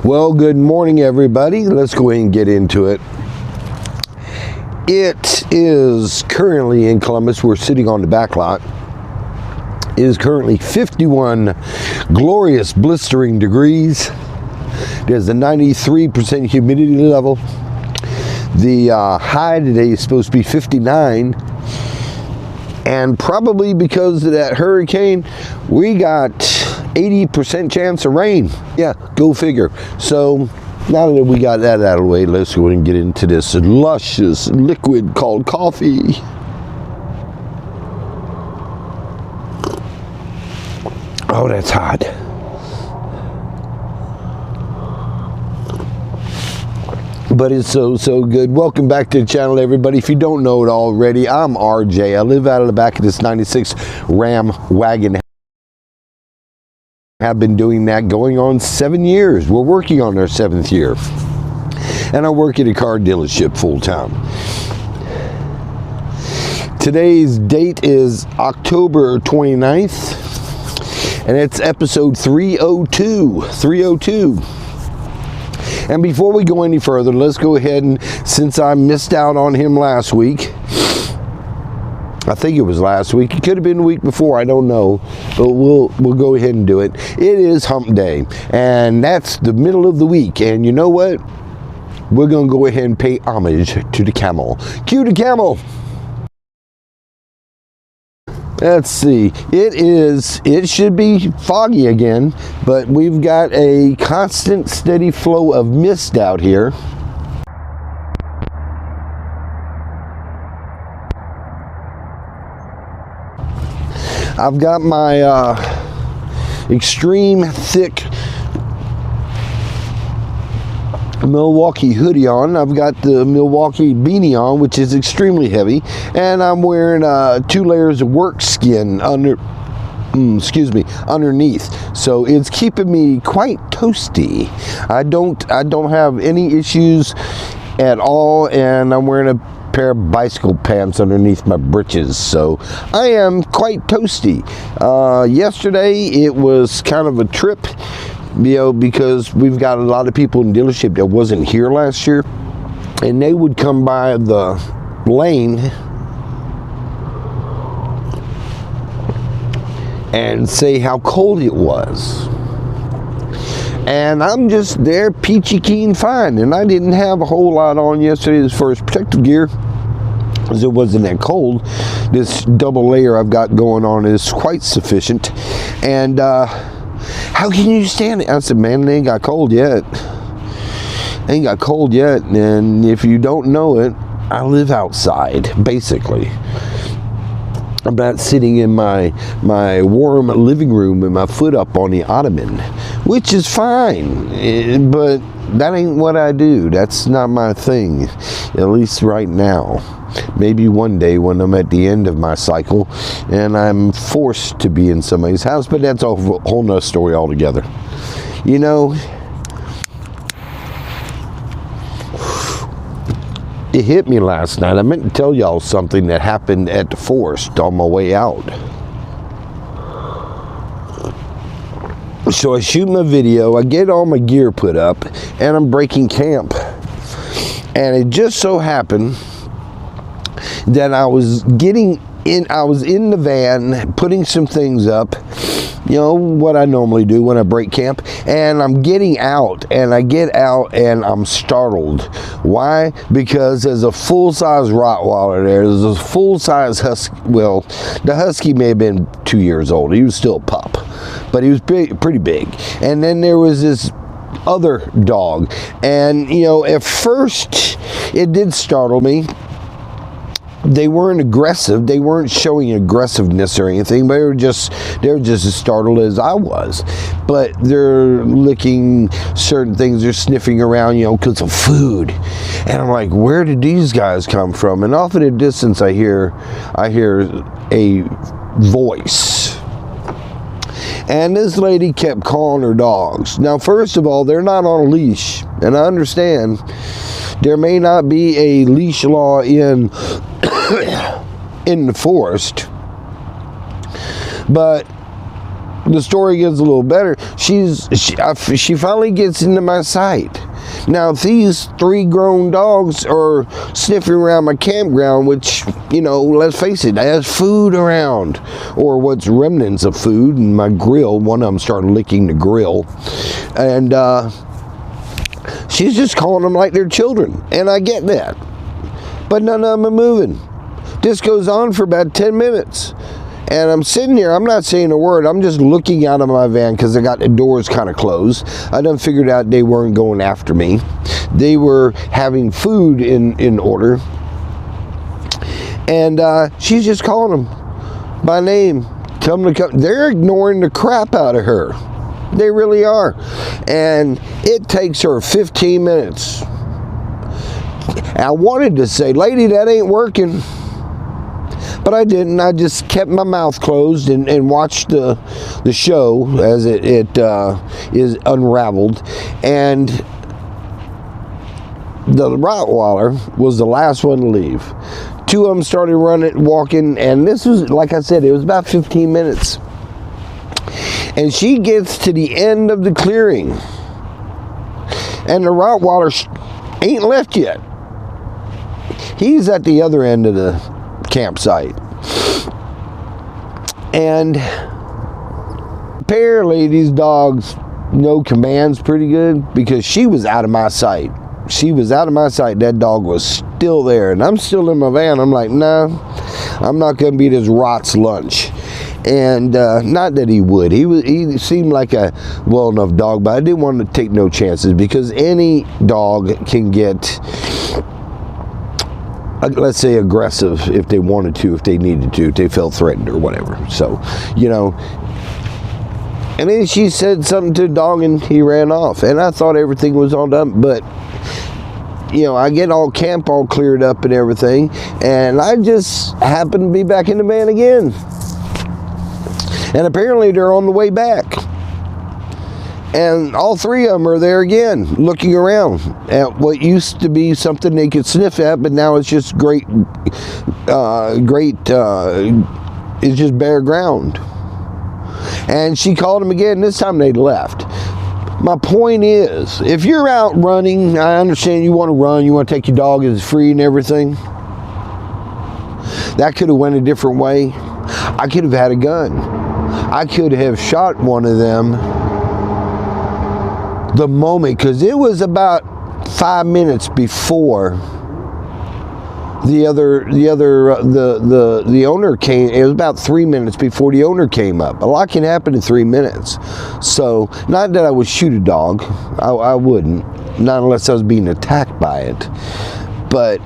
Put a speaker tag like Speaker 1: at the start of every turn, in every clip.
Speaker 1: Well, good morning, everybody. Let's go ahead and get into it. It is currently in Columbus. We're sitting on the back lot. It is currently 51 glorious, blistering degrees. There's a 93% humidity level. The high today is supposed to be 59. And probably because of that hurricane, we got 80% chance of rain. Yeah, go figure. So now that we got that out of the way, let's go ahead and get into this luscious liquid called coffee. Oh, that's hot. But it's so good. Welcome back to the channel, everybody. If you don't know it already, I'm RJ. I live out of the back of this 96 Ram wagon. Have been doing that going on 7 years. We're working on our 7th year. And I work at a car dealership full time. Today's date is October 29th. And it's episode 302. And before we go any further, let's go ahead and, since I missed out on him last week, I think it was last week, it could have been the week before, I don't know, but we'll go ahead and do it. It is hump day, and that's the middle of the week, and you know what? We're going to go ahead and pay homage to the camel. Cue the camel! Let's see, it should be foggy again, but we've got a constant steady flow of mist out here. I've got my extreme thick Milwaukee hoodie on. I've got the Milwaukee beanie on, which is extremely heavy, and I'm wearing 2 layers of work skin underneath, so it's keeping me quite toasty. I don't have any issues at all, and I'm wearing a pair of bicycle pants underneath my britches, so I am quite toasty. Yesterday it was kind of a trip, you know, because we've got a lot of people in dealership that wasn't here last year, and they would come by the lane and say how cold it was. And I'm just there peachy keen fine, and I didn't have a whole lot on yesterday as far as protective gear, because it wasn't that cold. This double layer I've got going on is quite sufficient. And how can you stand it? I said, man, it ain't got cold yet. Ain't got cold yet. And if you don't know it, I live outside, basically. I'm not sitting in my warm living room with my foot up on the ottoman, which is fine, but that ain't what I do. That's not my thing, at least right now. Maybe one day when I'm at the end of my cycle and I'm forced to be in somebody's house, but that's a whole nother story altogether. You know, it hit me last night. I meant to tell y'all something that happened at the forest on my way out. So I shoot my video, I get all my gear put up, and I'm breaking camp. And it just so happened that I was in the van putting some things up, you know, what I normally do when I break camp, and I'm getting out, and I get out and I'm startled. Why? Because there's a full-size Rottweiler there. There's a full-size husky. Well, the husky may have been 2 years old. He was still a pup, but he was pretty big. And then there was this other dog, and you know, at first it did startle me. They weren't aggressive. They weren't showing aggressiveness or anything, but they were just as startled as I was. But they're licking certain things. They're sniffing around, you know, because of food. And I'm like, where did these guys come from? And off at a distance, I hear a voice. And this lady kept calling her dogs. Now, first of all, they're not on a leash, and I understand there may not be a leash law in the forest, but the story gets a little better. She finally gets into my sight. Now, if these 3 grown dogs are sniffing around my campground, which, you know, let's face it, there's food around, or what's remnants of food in my grill. One of them started licking the grill, and she's just calling them like they're children, and I get that. But none of them are moving. This goes on for about 10 minutes. And I'm sitting here, I'm not saying a word, I'm just looking out of my van because I got the doors kind of closed. I done figured out they weren't going after me. They were having food in order. And she's just calling them by name, tell them to come. They're ignoring the crap out of her. They really are. And it takes her 15 minutes. I wanted to say, lady, that ain't working. But I didn't. I just kept my mouth closed and watched the show as it is unraveled. And the Rottweiler was the last one to leave. 2 of them started walking, and this was, like I said, it was about 15 minutes. And she gets to the end of the clearing, and the Rottweiler ain't left yet. He's at the other end of the campsite. And apparently these dogs know commands pretty good, because she was out of my sight. She was out of my sight. That dog was still there, and I'm still in my van. I'm like, nah, I'm not gonna be this rot's lunch. And not that he would. He seemed like a well enough dog, but I didn't want to take no chances, because any dog can get, let's say, aggressive if they wanted to, if they needed to, if they felt threatened or whatever. So, you know, and then she said something to the dog and he ran off, and I thought everything was all done. But, you know, I get all camp all cleared up and everything, and I just happened to be back in the van again. And apparently they're on the way back. And all 3 of them are there again, looking around at what used to be something they could sniff at, but now it's just it's just bare ground. And she called them again. This time they left. My point is, if you're out running, I understand you want to run, you want to take your dog, it's free and everything. That could have went a different way. I could have had a gun. I could have shot one of them the moment, because it was about 5 minutes before the owner came. It was about 3 minutes before the owner came up. A lot can happen in 3 minutes. So, not that I would shoot a dog. I wouldn't, not unless I was being attacked by it. But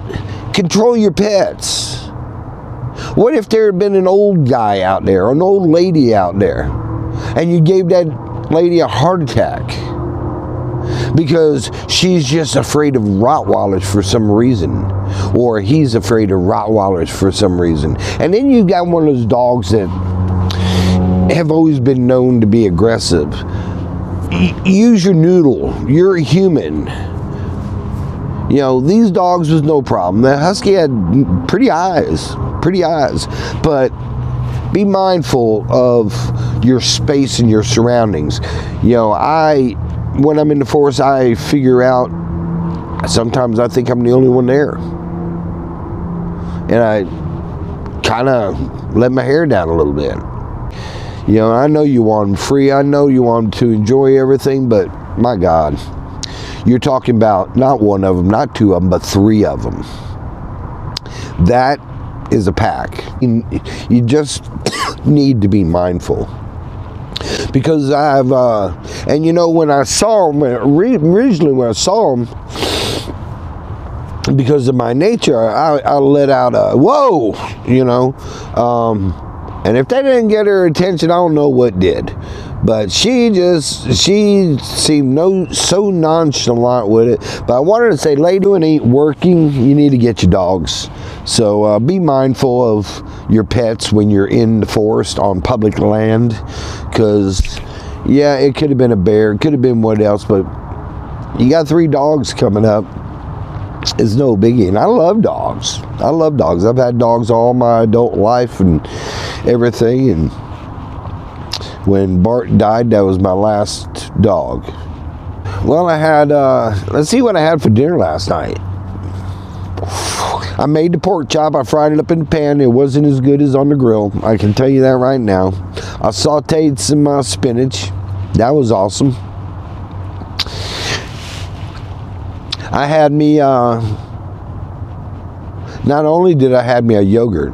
Speaker 1: control your pets. What if there had been an old guy out there, or an old lady out there, and you gave that lady a heart attack because she's just afraid of Rottweilers for some reason, or he's afraid of Rottweilers for some reason? And then you got one of those dogs that have always been known to be aggressive. Use your noodle. You're a human. You know, these dogs was no problem. The Husky had pretty eyes, but be mindful of your space and your surroundings. You know, when I'm in the forest, I figure out, sometimes I think I'm the only one there. And I kind of let my hair down a little bit. You know, I know you want them free. I know you want them to enjoy everything, but my God, you're talking about not one of them, not 2 of them, but 3 of them. That is a pack. You just need to be mindful. Because and you know, when I saw them, originally when I saw them, because of my nature, I let out a whoa, you know. And if that didn't get her attention, I don't know what did. But she seemed so nonchalant with it. But I wanted to say, lady, when it ain't working, you need to get your dogs. So be mindful of your pets when you're in the forest on public land. Because, yeah, it could have been a bear, it could have been what else, but you got 3 dogs coming up. It's no biggie. And I love dogs. I've had dogs all my adult life and everything. When Bart died, that was my last dog. Well, I had, let's see what I had for dinner last night. I made the pork chop. I fried it up in the pan. It wasn't as good as on the grill. I can tell you that right now. I sauteed some spinach. That was awesome. I had me, not only did I have me a yogurt,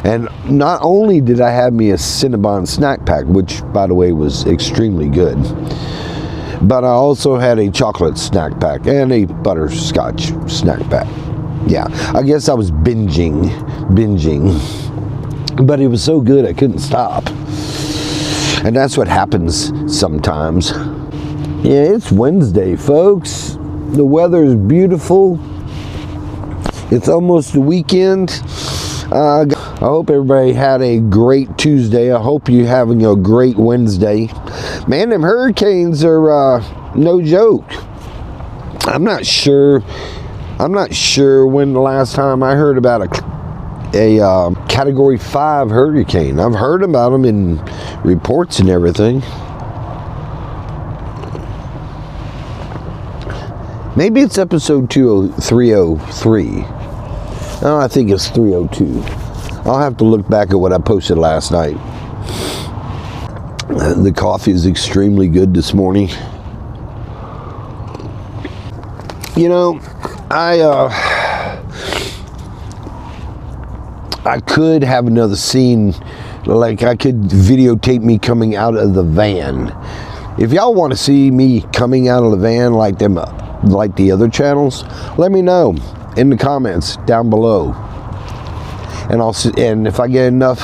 Speaker 1: and not only did I have me a Cinnabon snack pack, which, by the way, was extremely good, but I also had a chocolate snack pack and a butterscotch snack pack. Yeah, I guess I was binging, but it was so good I couldn't stop. And that's what happens sometimes. Yeah, it's Wednesday, folks. The weather is beautiful. It's almost the weekend. I hope everybody had a great Tuesday. I hope you're having a great Wednesday. Man, them hurricanes are no joke. I'm not sure when the last time I heard about a Category 5 hurricane. I've heard about them in reports and everything. Maybe it's episode 303. Oh, I think it's 302. I'll have to look back at what I posted last night. The coffee is extremely good this morning. You know, I could have another scene, like I could videotape me coming out of the van. If y'all want to see me coming out of the van like the other channels, let me know in the comments down below. And if I get enough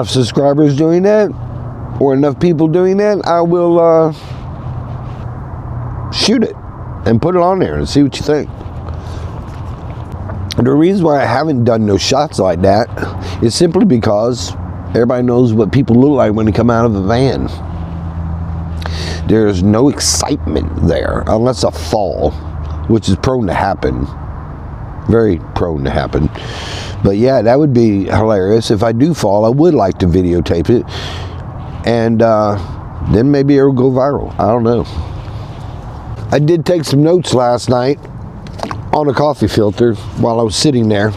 Speaker 1: subscribers doing that, or enough people doing that, I will shoot it and put it on there and see what you think. The reason why I haven't done no shots like that is simply because everybody knows what people look like when they come out of a van. There's no excitement there unless a fall, which is prone to happen. Very prone to happen. But yeah, that would be hilarious. If I do fall, I would like to videotape it. And then maybe it'll go viral. I don't know. I did take some notes last night on a coffee filter while I was sitting there.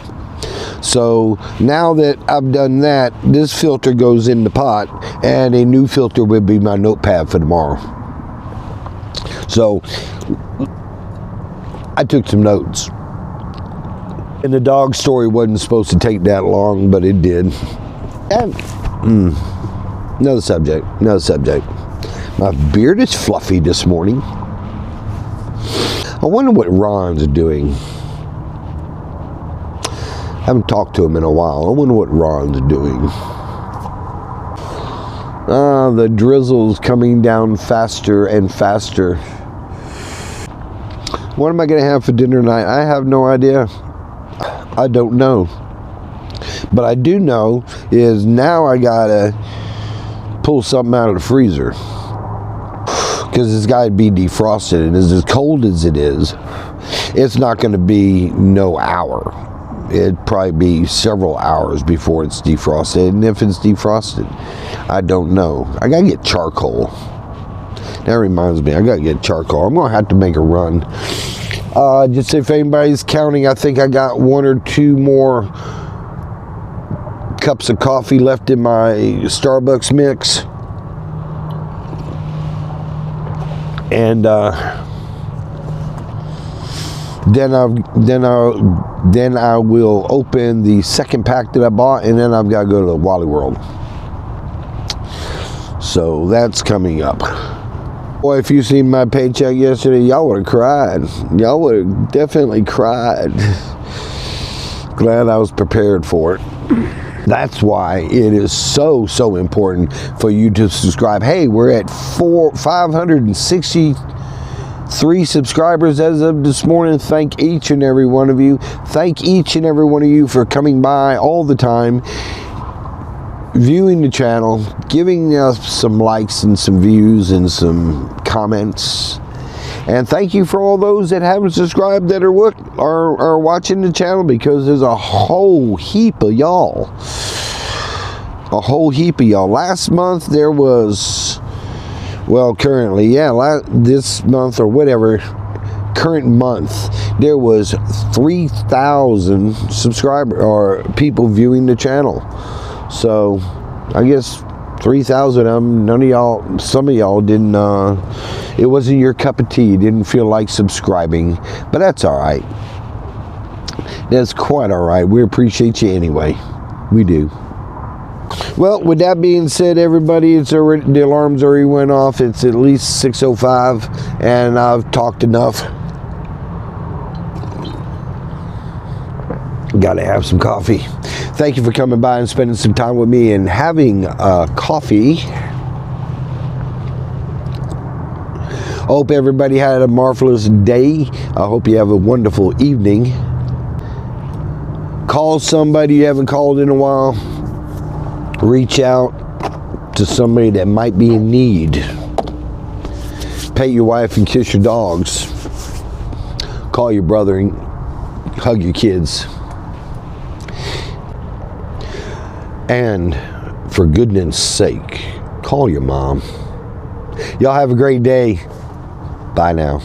Speaker 1: So now that I've done that, this filter goes in the pot, and a new filter would be my notepad for tomorrow. So I took some notes. And the dog story wasn't supposed to take that long, but it did. And another subject. My beard is fluffy this morning. I wonder what Ron's doing. I haven't talked to him in a while. I wonder what Ron's doing. The drizzle's coming down faster and faster. What am I going to have for dinner tonight? I have no idea. I don't know. But I do know is now I got to pull something out of the freezer. Because it's got to be defrosted, and as cold as it is, it's not going to be no hour. It'd probably be several hours before it's defrosted, and if it's defrosted, I don't know. I got to get charcoal. That reminds me, I got to get charcoal. I'm going to have to make a run. Just if anybody's counting, I think I got 1 or 2 more cups of coffee left in my Starbucks mix. And then I will open the second pack that I bought, and then I've got to go to Wally World. So that's coming up. Boy, if you seen my paycheck yesterday, y'all would have cried. Y'all would have definitely cried. Glad I was prepared for it. That's why it is so important for you to subscribe. Hey, we're at 563 subscribers as of this morning. Thank each and every one of you. Thank each and every one of you for coming by all the time, viewing the channel, giving us some likes and some views and some comments. And thank you for all those that haven't subscribed that are watching the channel, because there's a whole heap of y'all. a whole heap of y'all. Last month there was, well, currently, yeah, this month or whatever, current month, there was 3,000 subscribers or people viewing the channel. So I guess 3,000 of them, none of y'all, some of y'all didn't, it wasn't your cup of tea, didn't feel like subscribing, but that's all right. That's quite all right. We appreciate you anyway. We do. Well, with that being said, everybody, it's already, the alarms already went off. It's at least 6:05, and I've talked enough. Gotta have some coffee. Thank you for coming by and spending some time with me and having coffee. I hope everybody had a marvelous day. I hope you have a wonderful evening. Call somebody you haven't called in a while. Reach out to somebody that might be in need. Pet your wife and kiss your dogs. Call your brother and hug your kids. And for goodness sake, call your mom. Y'all have a great day. Bye now.